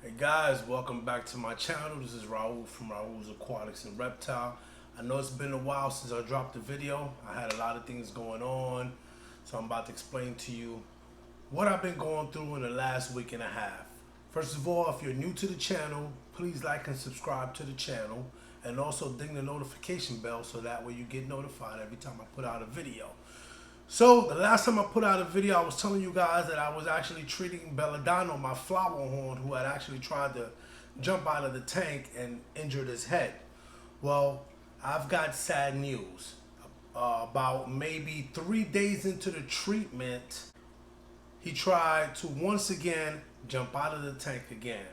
Hey guys, welcome back to my channel. This is Raul from Raul's Aquatics and Reptile. I know it's been a while since I dropped a video. I had a lot of things going on, so I'm about to explain to you what I've been going through in the last week and a half. First of all, if you're new to the channel, please like and subscribe to the channel, and also ding the notification bell so that way you get notified every time I put out a video. So the last time I put out a video, I was telling you guys that I was actually treating Belladonna, my Flowerhorn, who had actually tried to jump out of the tank and injured his head. Well, I've got sad news. About maybe 3 days into the treatment, he tried to once again jump out of the tank again.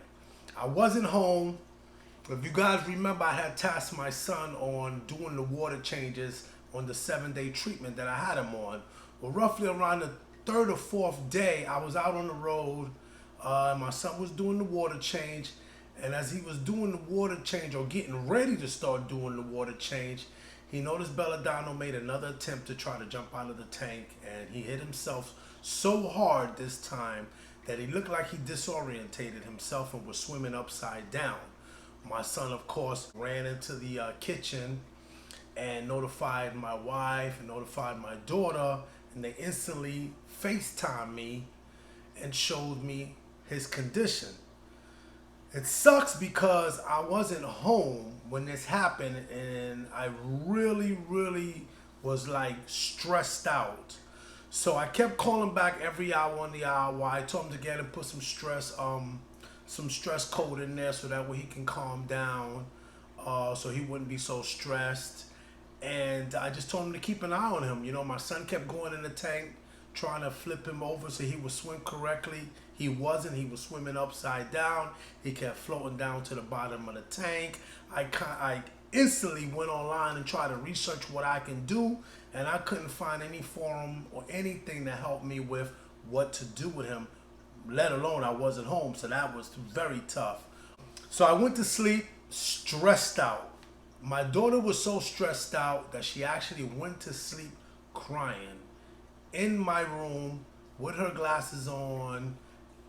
I wasn't home. If you guys remember, I had tasked my son on doing the water changes on the 7-day treatment that I had him on. Well, roughly around the 3rd or 4th day, I was out on the road. My son was doing the water change, and as he was doing the water change or getting ready to start doing the water change, he noticed Belladonna made another attempt to try to jump out of the tank, and he hit himself so hard this time that he looked like he disorientated himself and was swimming upside down. My son, of course, ran into the kitchen and notified my wife and notified my daughter, and they instantly FaceTimed me and showed me his condition. It sucks because I wasn't home when this happened, and I really was like stressed out. So I kept calling back every hour on the hour. I told him to get and put some stress code in there so that way he can calm down, so he wouldn't be so stressed. And I just told him to keep an eye on him. You know, my son kept going in the tank, trying to flip him over so he would swim correctly. He wasn't. He was swimming upside down. He kept floating down to the bottom of the tank. I instantly went online and tried to research what I can do, and I couldn't find any forum or anything to help me with what to do with him, let alone I wasn't home, so that was very tough. So I went to sleep stressed out. My daughter was so stressed out that she actually went to sleep crying in my room with her glasses on,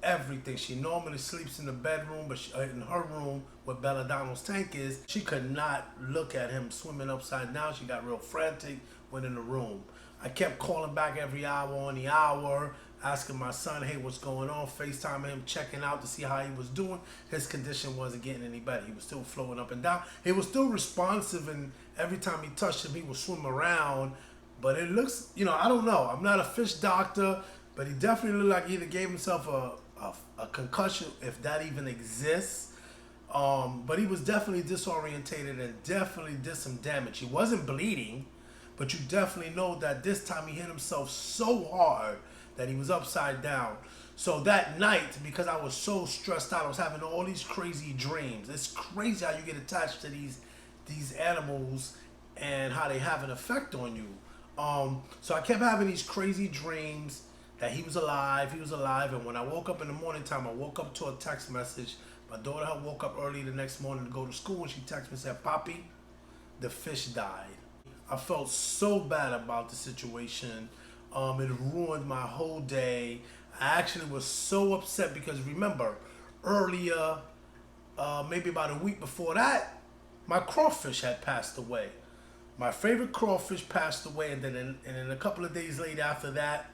everything. She normally sleeps in the bedroom, but in her room where Belladonna's tank is, she could not look at him swimming upside down. She got real frantic, went in the room. I kept calling back every hour on the hour, asking my son, hey, what's going on? FaceTiming him, checking out to see how he was doing. His condition wasn't getting any better. He was still floating up and down. He was still responsive, and every time he touched him, he would swim around. But it looks, you know, I don't know. I'm not a fish doctor, but he definitely looked like he either gave himself a concussion, if that even exists. But he was definitely disorientated and definitely did some damage. He wasn't bleeding, but you definitely know that this time he hit himself so hard that he was upside down. So that night, because I was so stressed out, I was having all these crazy dreams. It's crazy how you get attached to these animals and how they have an effect on you. So I kept having these crazy dreams that he was alive, and when I woke up in the morning time, I woke up to a text message. My daughter had woke up early the next morning to go to school, and she texted me and said, Papi, the fish died. I felt so bad about the situation. It ruined my whole day. I actually was so upset because remember, earlier, maybe about a week before that, my crawfish had passed away. My favorite crawfish passed away, and then a couple of days later after that,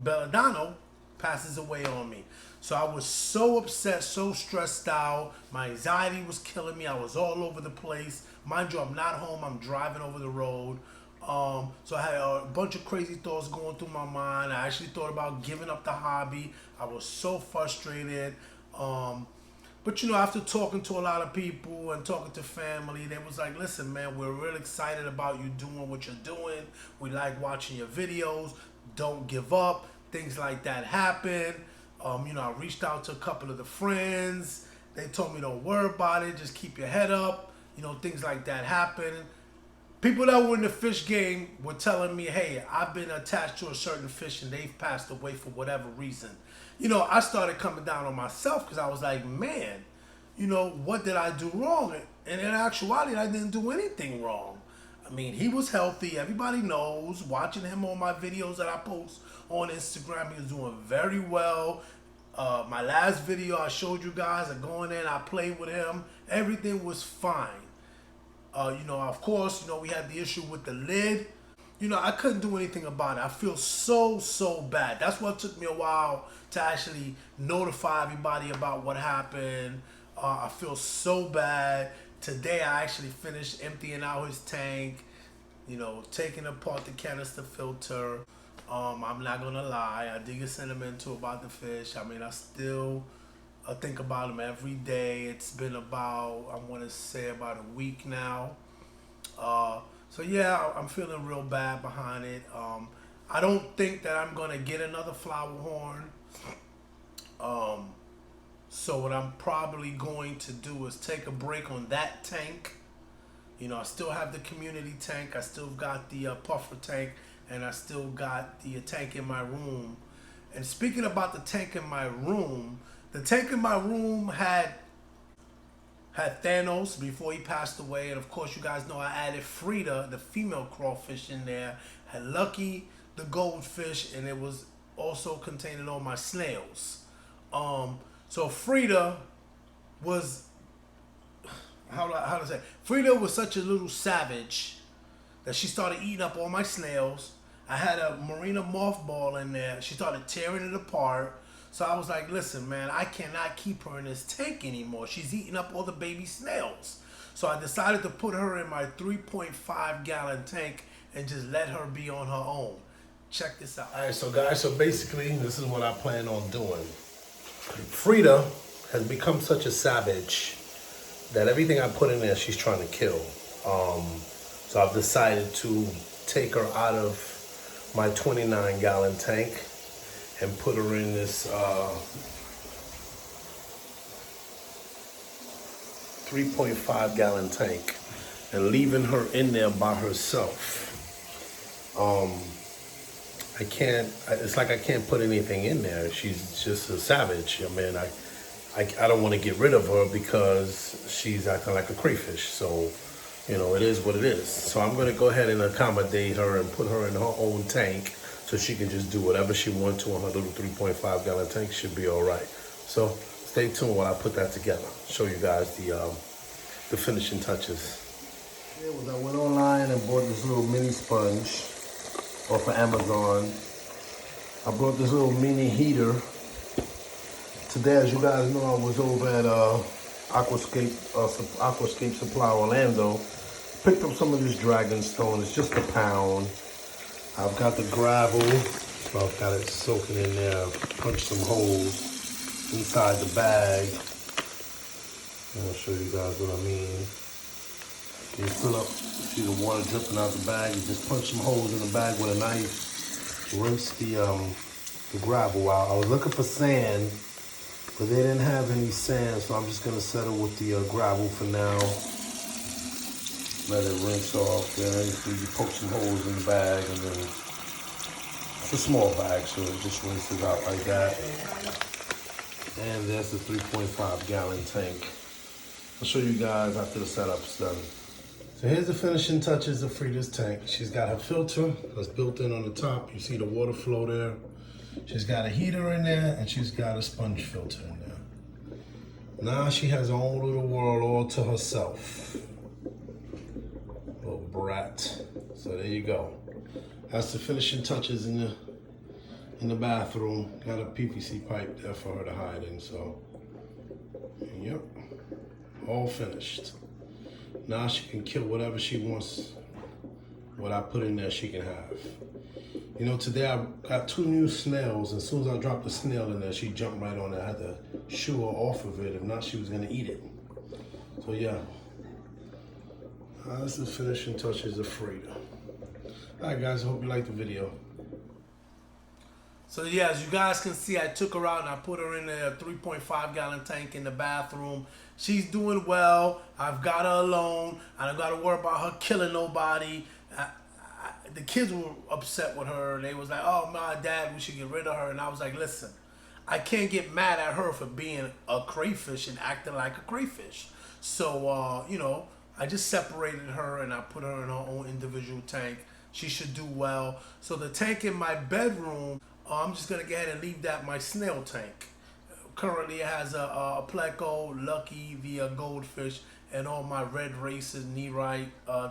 Belladonna passes away on me. So I was so upset, so stressed out. My anxiety was killing me. I was all over the place. Mind you, I'm not home. I'm driving over the road. So I had a bunch of crazy thoughts going through my mind. I actually thought about giving up the hobby. I was so frustrated. But you know, after talking to a lot of people and talking to family, they was like, listen, man, we're really excited about you doing what you're doing. We like watching your videos. Don't give up. Things like that happen. You know, I reached out to a couple of the friends. They told me don't worry about it. Just keep your head up. You know, things like that happen. People that were in the fish game were telling me, hey, I've been attached to a certain fish and they've passed away for whatever reason. You know, I started coming down on myself because I was like, man, you know, what did I do wrong? And in actuality, I didn't do anything wrong. I mean, he was healthy. Everybody knows. Watching him on my videos that I post on Instagram, he was doing very well. My last video I showed you guys, I go in there and I played with him. Everything was fine. You know, of course, you know, we had the issue with the lid. You know, I couldn't do anything about it. I feel so bad. That's what took me a while to actually notify everybody about what happened. I feel so bad. Today I actually finished emptying out his tank, you know, taking apart the canister filter. I'm not gonna lie, I did get sentimental about the fish. I mean, I still think about him every day. It's been about, I want to say about a week now. So yeah, I'm feeling real bad behind it. I don't think that I'm gonna get another Flowerhorn. So what I'm probably going to do is take a break on that tank. You know, I still have the community tank. I still got the puffer tank, and I still got the tank in my room. And speaking about the tank in my room, the tank in my room had Thanos before he passed away, and of course you guys know I added Frida, the female crawfish, in there. Had Lucky, the goldfish, and it was also containing all my snails. So Frida was, how to say, Frida was such a little savage that she started eating up all my snails. I had a marina mothball in there. She started tearing it apart. So I was like, listen, man, I cannot keep her in this tank anymore. She's eating up all the baby snails. So I decided to put her in my 3.5 gallon tank and just let her be on her own. Check this out. All right, so guys, so basically this is what I plan on doing. Frida has become such a savage that everything I put in there, she's trying to kill. So I've decided to take her out of my 29 gallon tank and put her in this 3.5 gallon tank and leaving her in there by herself. It's like I can't put anything in there. She's just a savage. I mean, I don't want to get rid of her because she's acting like a crayfish. So, you know, it is what it is. So I'm going to go ahead and accommodate her and put her in her own tank so she can just do whatever she wants to on her little 3.5 gallon tank. Should be all right. So stay tuned while I put that together. Show you guys the finishing touches. Yeah, I went online and bought this little mini sponge off of Amazon. I brought this little mini heater. Today, as you guys know, I was over at Aquascape Supply Orlando. Picked up some of this dragon stone. It's just £1. I've got the gravel, so I've got it soaking in there. Punch some holes inside the bag. I'm gonna show you guys what I mean. You fill up, see the water dripping out the bag. You just punch some holes in the bag with a knife. Rinse the gravel out. I was looking for sand, but they didn't have any sand, so I'm just gonna settle with the gravel for now. Let it rinse off. Then you poke some holes in the bag, and then it's a small bag, so it just rinses out like that. And there's the 3.5 gallon tank. I'll show you guys after the setup's done. So here's the finishing touches of Frida's tank. She's got her filter that's built in on the top. You see the water flow there. She's got a heater in there, and she's got a sponge filter in there. Now she has her own little world all to herself. Little brat. So there you go. That's the finishing touches in the bathroom. Got a PVC pipe there for her to hide in. So, yep, all finished. Now she can kill whatever she wants. What I put in there, she can have. You know, today I got 2 new snails. As soon as I dropped the snail in there, she jumped right on it. I had to shoo her off of it. If not, she was gonna eat it. So yeah, that's the finishing touches of Frida. All right, guys, I hope you liked the video. So yeah, as you guys can see, I took her out and I put her in a 3.5 gallon tank in the bathroom. She's doing well. I've got her alone. I don't got to worry about her killing nobody. The kids were upset with her. They was like, oh, my dad, we should get rid of her. And I was like, listen, I can't get mad at her for being a crayfish and acting like a crayfish. So, you know, I just separated her and I put her in her own individual tank. She should do well. So the tank in my bedroom, I'm just going to go ahead and leave that my snail tank. Currently, it has a pleco, lucky, the goldfish, and all my red races, nerite,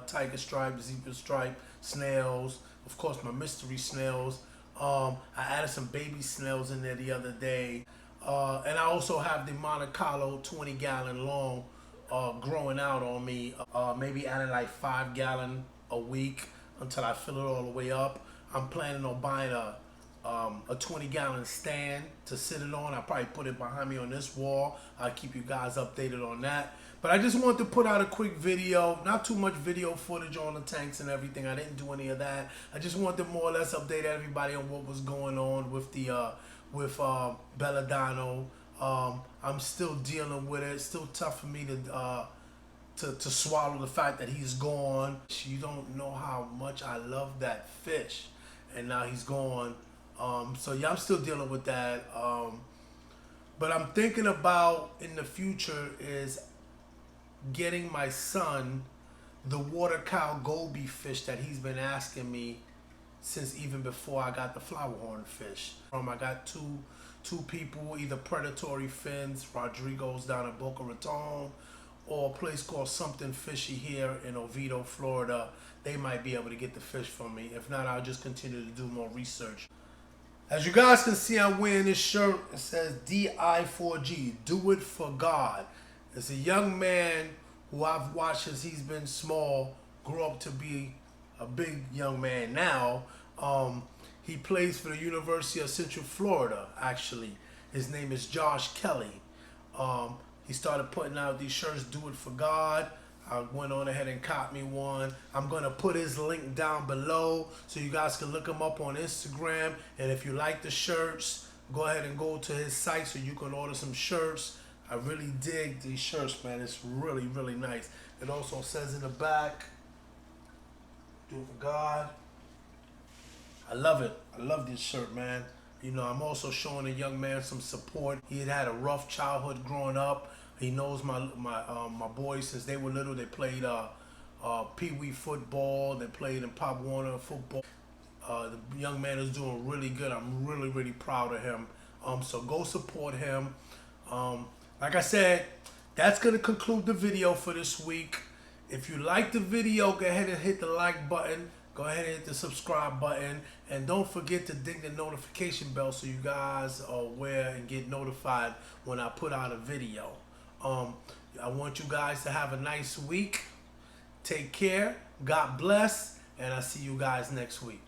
tiger stripe, zebra stripe, snails. Of course, my mystery snails. I added some baby snails in there the other day. And I also have the Monte Carlo 20-gallon long growing out on me. Maybe adding like 5 gallon a week until I fill it all the way up. I'm planning on buying a 20-gallon stand to sit it on. I'll probably put it behind me on this wall. I'll keep you guys updated on that. But I just wanted to put out a quick video, not too much video footage on the tanks and everything. I didn't do any of that. I just wanted to more or less update everybody on what was going on with the Belladano. I'm still dealing with it. It's still tough for me to swallow the fact that he's gone. You don't know how much I love that fish, and now he's gone. So yeah, I'm still dealing with that. But I'm thinking about in the future is getting my son the water cow goby fish that he's been asking me since even before I got the flowerhorn fish. I got two people, either Predatory Fins, Rodrigo's down in Boca Raton, or a place called Something Fishy here in Oviedo, Florida. They might be able to get the fish from me. If not, I'll just continue to do more research. As you guys can see, I'm wearing this shirt. It says DI4G, Do It For God. It's a young man who I've watched since he's been small, grew up to be a big young man now. He plays for the University of Central Florida, actually. His name is Josh Kelly. He started putting out these shirts, Do It For God. I went on ahead and caught me one. I'm going to put his link down below so you guys can look him up on Instagram. And if you like the shirts, go ahead and go to his site so you can order some shirts. I really dig these shirts, man. It's really, really nice. It also says in the back, Do It For God. I love it. I love this shirt, man. You know, I'm also showing a young man some support. He had a rough childhood growing up. He knows my boys since they were little. They played Pee-wee football. They played in Pop Warner football. The young man is doing really good. I'm really, really proud of him. So go support him. Like I said, that's going to conclude the video for this week. If you like the video, go ahead and hit the like button. Go ahead and hit the subscribe button. And don't forget to ding the notification bell so you guys are aware and get notified when I put out a video. I want you guys to have a nice week. Take care. God bless. And I'll see you guys next week.